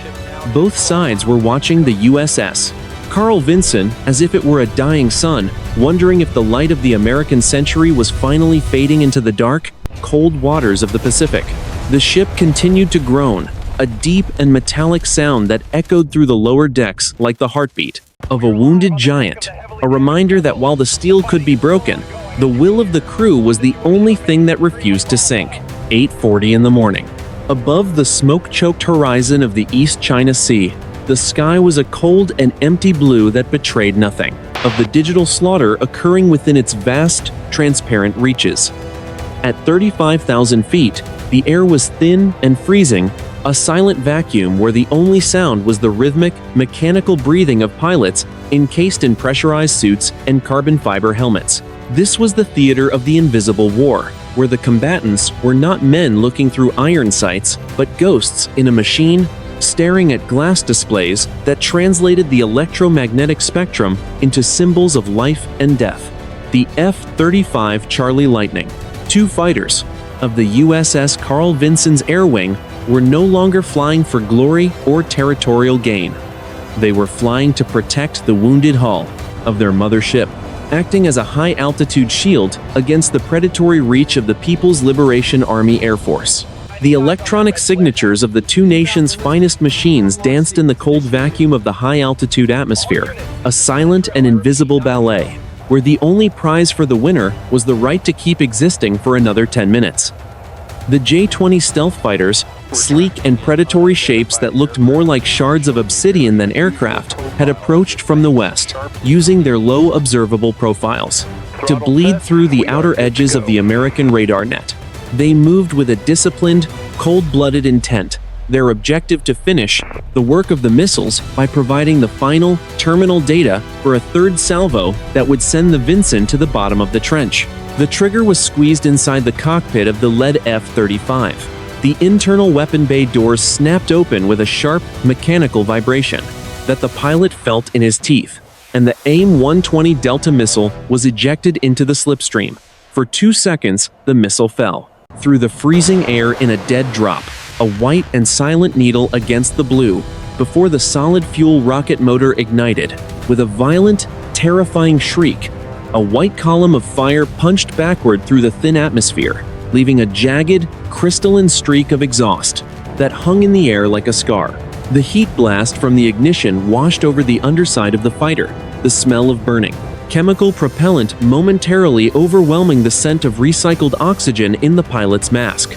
Both sides were watching the USS Carl Vinson as if it were a dying sun, wondering if the light of the American century was finally fading into the dark, cold waters of the Pacific. The ship continued to groan, a deep and metallic sound that echoed through the lower decks like the heartbeat of a wounded giant, a reminder that while the steel could be broken, the will of the crew was the only thing that refused to sink. 8:40 in the morning. Above the smoke-choked horizon of the East China Sea, the sky was a cold and empty blue that betrayed nothing of the digital slaughter occurring within its vast, transparent reaches. At 35,000 feet, the air was thin and freezing, a silent vacuum where the only sound was the rhythmic, mechanical breathing of pilots encased in pressurized suits and carbon fiber helmets. This was the theater of the invisible war, where the combatants were not men looking through iron sights, but ghosts in a machine staring at glass displays that translated the electromagnetic spectrum into symbols of life and death. The F-35 Charlie Lightning, 2 fighters of the USS Carl Vinson's air wing, were no longer flying for glory or territorial gain. They were flying to protect the wounded hull of their mothership, acting as a high-altitude shield against the predatory reach of the People's Liberation Army Air Force. The electronic signatures of the 2 nations' finest machines danced in the cold vacuum of the high-altitude atmosphere, a silent and invisible ballet, where the only prize for the winner was the right to keep existing for another 10 minutes. The J-20 stealth fighters, sleek and predatory shapes that looked more like shards of obsidian than aircraft, had approached from the west, using their low observable profiles to bleed through the outer edges of the American radar net. They moved with a disciplined, cold-blooded intent, their objective to finish the work of the missiles by providing the final, terminal data for a third salvo that would send the Vinson to the bottom of the trench. The trigger was squeezed inside the cockpit of the lead F-35. The internal weapon bay doors snapped open with a sharp, mechanical vibration that the pilot felt in his teeth, and the AIM-120 Delta missile was ejected into the slipstream. For 2 seconds, the missile fell through the freezing air in a dead drop, a white and silent needle against the blue, before the solid fuel rocket motor ignited. With a violent, terrifying shriek, a white column of fire punched backward through the thin atmosphere, leaving a jagged, crystalline streak of exhaust that hung in the air like a scar. The heat blast from the ignition washed over the underside of the fighter, the smell of burning chemical propellant momentarily overwhelming the scent of recycled oxygen in the pilot's mask.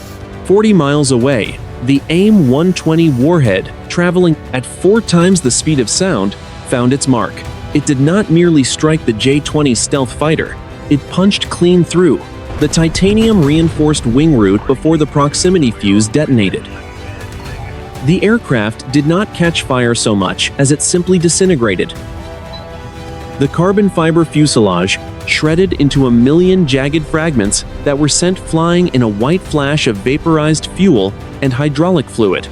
40 miles away, the AIM-120 warhead, traveling at 4 times the speed of sound, found its mark. It did not merely strike the J-20 stealth fighter, it punched clean through the titanium-reinforced wing root before the proximity fuse detonated. The aircraft did not catch fire so much as it simply disintegrated. The carbon fiber fuselage shredded into a million jagged fragments that were sent flying in a white flash of vaporized fuel and hydraulic fluid.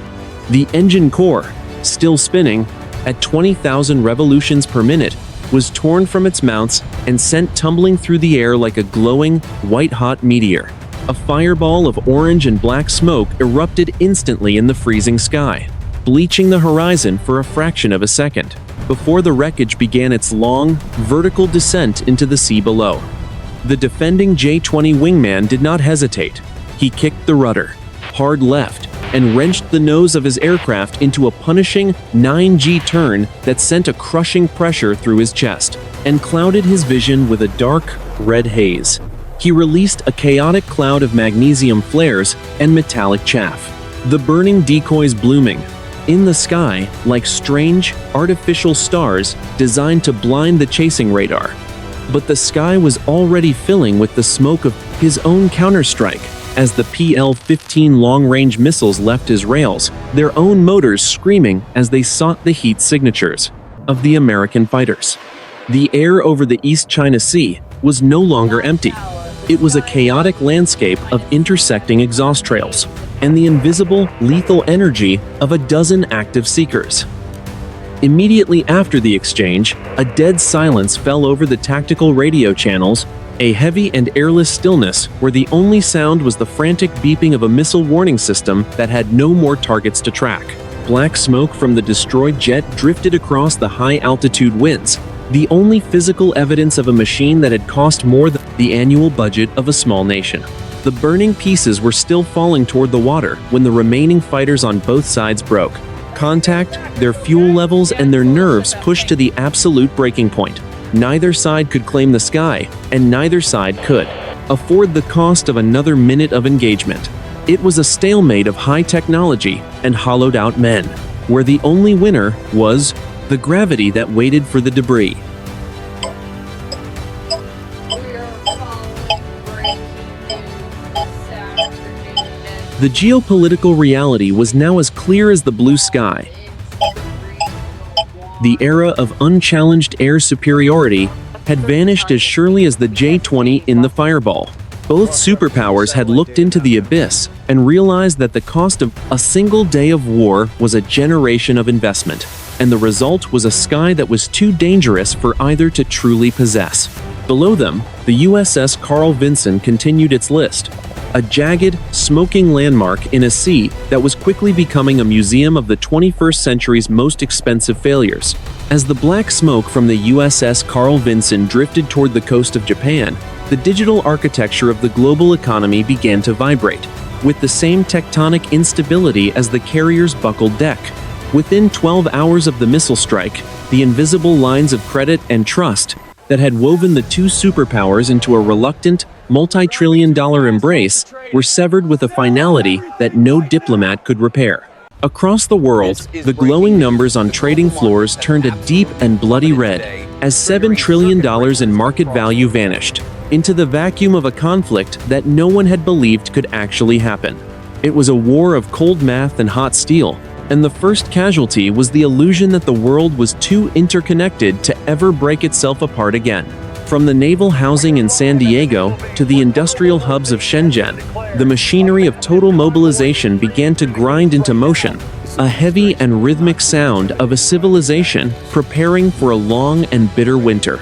The engine core, still spinning at 20,000 revolutions per minute, was torn from its mounts and sent tumbling through the air like a glowing, white-hot meteor. A fireball of orange and black smoke erupted instantly in the freezing sky, bleaching the horizon for a fraction of a second, before the wreckage began its long, vertical descent into the sea below. The defending J-20 wingman did not hesitate. He kicked the rudder, hard left, and wrenched the nose of his aircraft into a punishing 9G turn that sent a crushing pressure through his chest and clouded his vision with a dark, red haze. He released a chaotic cloud of magnesium flares and metallic chaff, the burning decoys blooming in the sky like strange, artificial stars designed to blind the chasing radar. But the sky was already filling with the smoke of his own counterstrike as the PL-15 long-range missiles left his rails, their own motors screaming as they sought the heat signatures of the American fighters. The air over the East China Sea was no longer empty. It was a chaotic landscape of intersecting exhaust trails and the invisible, lethal energy of a dozen active seekers. Immediately after the exchange, a dead silence fell over the tactical radio channels, a heavy and airless stillness where the only sound was the frantic beeping of a missile warning system that had no more targets to track. Black smoke from the destroyed jet drifted across the high-altitude winds, the only physical evidence of a machine that had cost more than the annual budget of a small nation. The burning pieces were still falling toward the water when the remaining fighters on both sides broke contact, their fuel levels and their nerves pushed to the absolute breaking point. Neither side could claim the sky, and neither side could afford the cost of another minute of engagement. It was a stalemate of high technology and hollowed-out men, where the only winner was the gravity that waited for the debris. The geopolitical reality was now as clear as the blue sky. The era of unchallenged air superiority had vanished as surely as the J-20 in the fireball. Both superpowers had looked into the abyss and realized that the cost of a single day of war was a generation of investment, and the result was a sky that was too dangerous for either to truly possess. Below them, the USS Carl Vinson continued its list, a jagged, smoking landmark in a sea that was quickly becoming a museum of the 21st century's most expensive failures. As the black smoke from the USS Carl Vinson drifted toward the coast of Japan, the digital architecture of the global economy began to vibrate, with the same tectonic instability as the carrier's buckled deck. Within 12 hours of the missile strike, the invisible lines of credit and trust that had woven the two superpowers into a reluctant, multi-trillion-dollar embrace were severed with a finality that no diplomat could repair. Across the world, the glowing numbers on trading floors turned a deep and bloody red as $7 trillion in market value vanished into the vacuum of a conflict that no one had believed could actually happen. It was a war of cold math and hot steel, and the first casualty was the illusion that the world was too interconnected to ever break itself apart again. From the naval housing in San Diego to the industrial hubs of Shenzhen, the machinery of total mobilization began to grind into motion, a heavy and rhythmic sound of a civilization preparing for a long and bitter winter.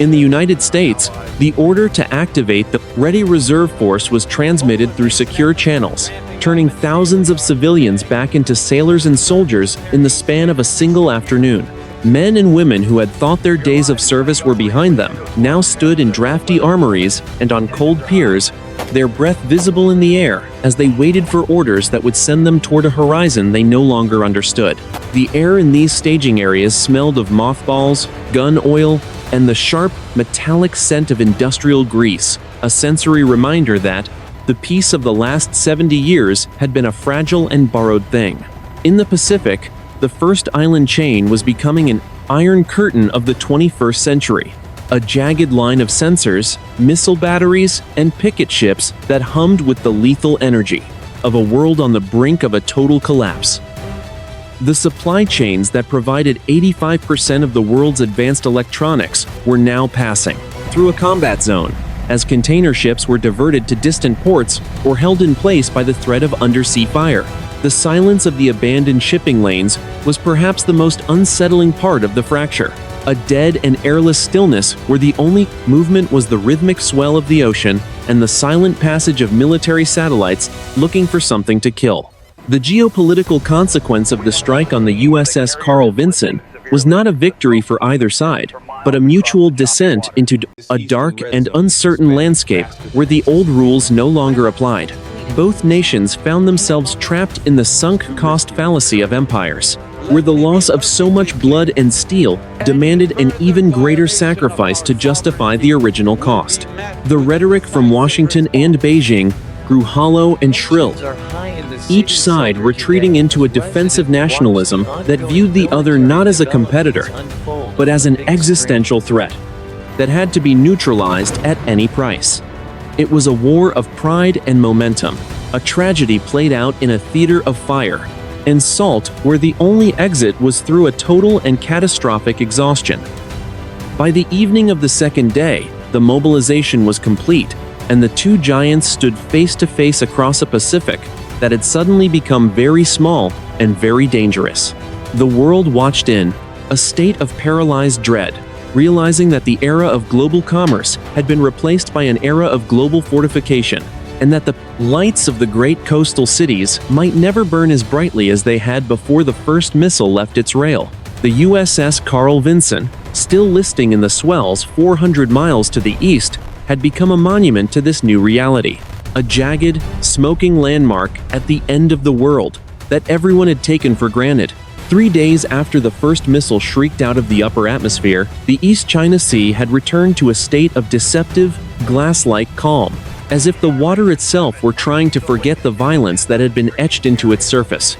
In the United States, the order to activate the Ready Reserve Force was transmitted through secure channels, turning thousands of civilians back into sailors and soldiers in the span of a single afternoon. Men and women who had thought their days of service were behind them now stood in drafty armories and on cold piers, their breath visible in the air as they waited for orders that would send them toward a horizon they no longer understood. The air in these staging areas smelled of mothballs, gun oil, and the sharp, metallic scent of industrial grease, a sensory reminder that the peace of the last 70 years had been a fragile and borrowed thing. In the Pacific, the first island chain was becoming an iron curtain of the 21st century, a jagged line of sensors, missile batteries, and picket ships that hummed with the lethal energy of a world on the brink of a total collapse. The supply chains that provided 85% of the world's advanced electronics were now passing through a combat zone, as container ships were diverted to distant ports or held in place by the threat of undersea fire. The silence of the abandoned shipping lanes was perhaps the most unsettling part of the fracture. A dead and airless stillness where the only movement was the rhythmic swell of the ocean and the silent passage of military satellites looking for something to kill. The geopolitical consequence of the strike on the USS Carl Vinson was not a victory for either side, but a mutual descent into a dark and uncertain landscape where the old rules no longer applied. Both nations found themselves trapped in the sunk cost fallacy of empires, where the loss of so much blood and steel demanded an even greater sacrifice to justify the original cost. The rhetoric from Washington and Beijing grew hollow and shrill, each side retreating into a defensive nationalism that viewed the other not as a competitor, but as an existential threat that had to be neutralized at any price. It was a war of pride and momentum, a tragedy played out in a theater of fire and salt where the only exit was through a total and catastrophic exhaustion. By the evening of the second day, the mobilization was complete, and the two giants stood face to face across a Pacific that had suddenly become very small and very dangerous. The world watched in, a state of paralyzed dread, realizing that the era of global commerce had been replaced by an era of global fortification, and that the lights of the great coastal cities might never burn as brightly as they had before the first missile left its rail. The USS Carl Vinson, still listing in the swells 400 miles to the east, had become a monument to this new reality, a jagged, smoking landmark at the end of the world that everyone had taken for granted. 3 days after the first missile shrieked out of the upper atmosphere, the East China Sea had returned to a state of deceptive, glass-like calm, as if the water itself were trying to forget the violence that had been etched into its surface.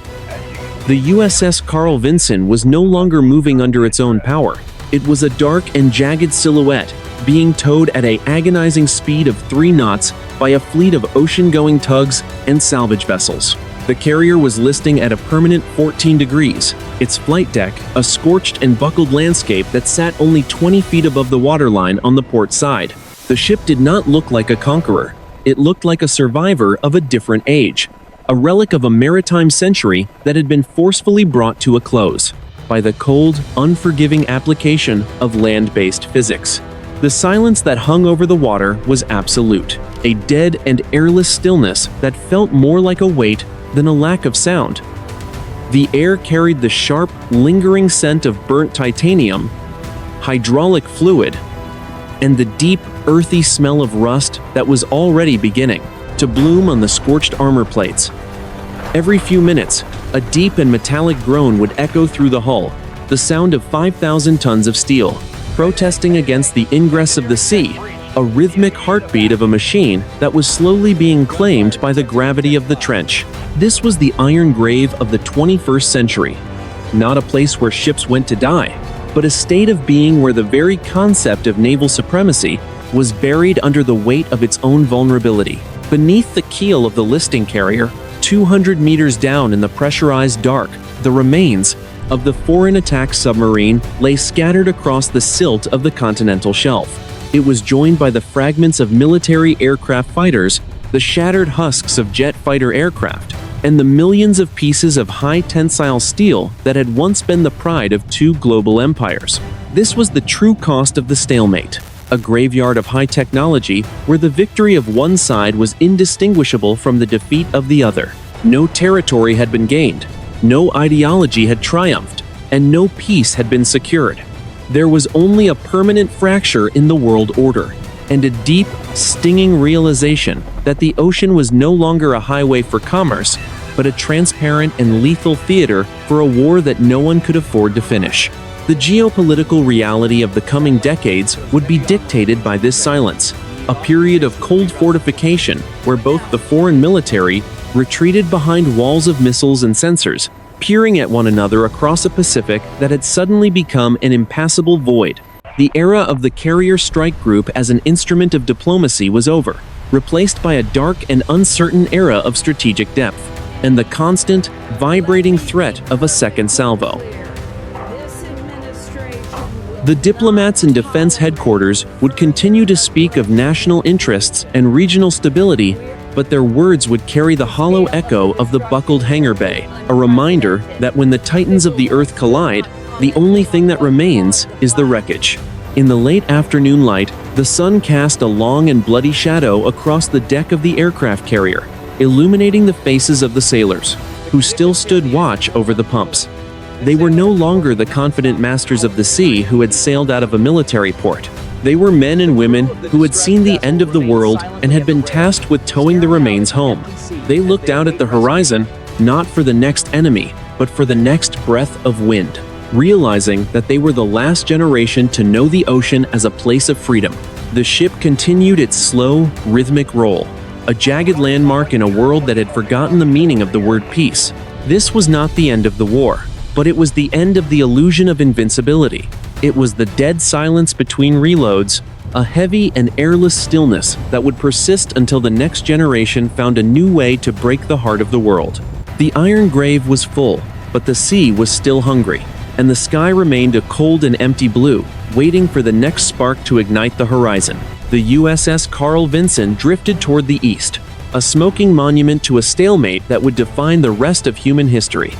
The USS Carl Vinson was no longer moving under its own power. It was a dark and jagged silhouette, being towed at an agonizing speed of 3 knots by a fleet of ocean-going tugs and salvage vessels. The carrier was listing at a permanent 14 degrees, its flight deck a scorched and buckled landscape that sat only 20 feet above the waterline on the port side. The ship did not look like a conqueror. It looked like a survivor of a different age, a relic of a maritime century that had been forcefully brought to a close by the cold, unforgiving application of land-based physics. The silence that hung over the water was absolute, a dead and airless stillness that felt more like a weight than a lack of sound. The air carried the sharp, lingering scent of burnt titanium, hydraulic fluid, and the deep, earthy smell of rust that was already beginning to bloom on the scorched armor plates. Every few minutes, a deep and metallic groan would echo through the hull, the sound of 5,000 tons of steel, protesting against the ingress of the sea, a rhythmic heartbeat of a machine that was slowly being claimed by the gravity of the trench. This was the iron grave of the 21st century, not a place where ships went to die, but a state of being where the very concept of naval supremacy was buried under the weight of its own vulnerability. Beneath the keel of the listing carrier, 200 meters down in the pressurized dark, the remains, of the foreign attack submarine lay scattered across the silt of the continental shelf. It was joined by the fragments of military aircraft fighters, the shattered husks of jet fighter aircraft, and the millions of pieces of high-tensile steel that had once been the pride of two global empires. This was the true cost of the stalemate, a graveyard of high technology where the victory of one side was indistinguishable from the defeat of the other. No territory had been gained, no ideology had triumphed, and no peace had been secured. There was only a permanent fracture in the world order, and a deep, stinging realization that the ocean was no longer a highway for commerce, but a transparent and lethal theater for a war that no one could afford to finish. The geopolitical reality of the coming decades would be dictated by this silence, a period of cold fortification where both the foreign military retreated behind walls of missiles and sensors, peering at one another across a Pacific that had suddenly become an impassable void. The era of the carrier strike group as an instrument of diplomacy was over, replaced by a dark and uncertain era of strategic depth, and the constant, vibrating threat of a second salvo. The diplomats in defense headquarters would continue to speak of national interests and regional stability, but their words would carry the hollow echo of the buckled hangar bay, a reminder that when the titans of the Earth collide, the only thing that remains is the wreckage. In the late afternoon light, the sun cast a long and bloody shadow across the deck of the aircraft carrier, illuminating the faces of the sailors, who still stood watch over the pumps. They were no longer the confident masters of the sea who had sailed out of a military port. They were men and women who had seen the end of the world and had been tasked with towing the remains home. They looked out at the horizon, not for the next enemy, but for the next breath of wind, realizing that they were the last generation to know the ocean as a place of freedom. The ship continued its slow, rhythmic roll, a jagged landmark in a world that had forgotten the meaning of the word peace. This was not the end of the war, but it was the end of the illusion of invincibility. It was the dead silence between reloads, a heavy and airless stillness that would persist until the next generation found a new way to break the heart of the world. The iron grave was full, but the sea was still hungry, and the sky remained a cold and empty blue, waiting for the next spark to ignite the horizon. The USS Carl Vinson drifted toward the east, a smoking monument to a stalemate that would define the rest of human history.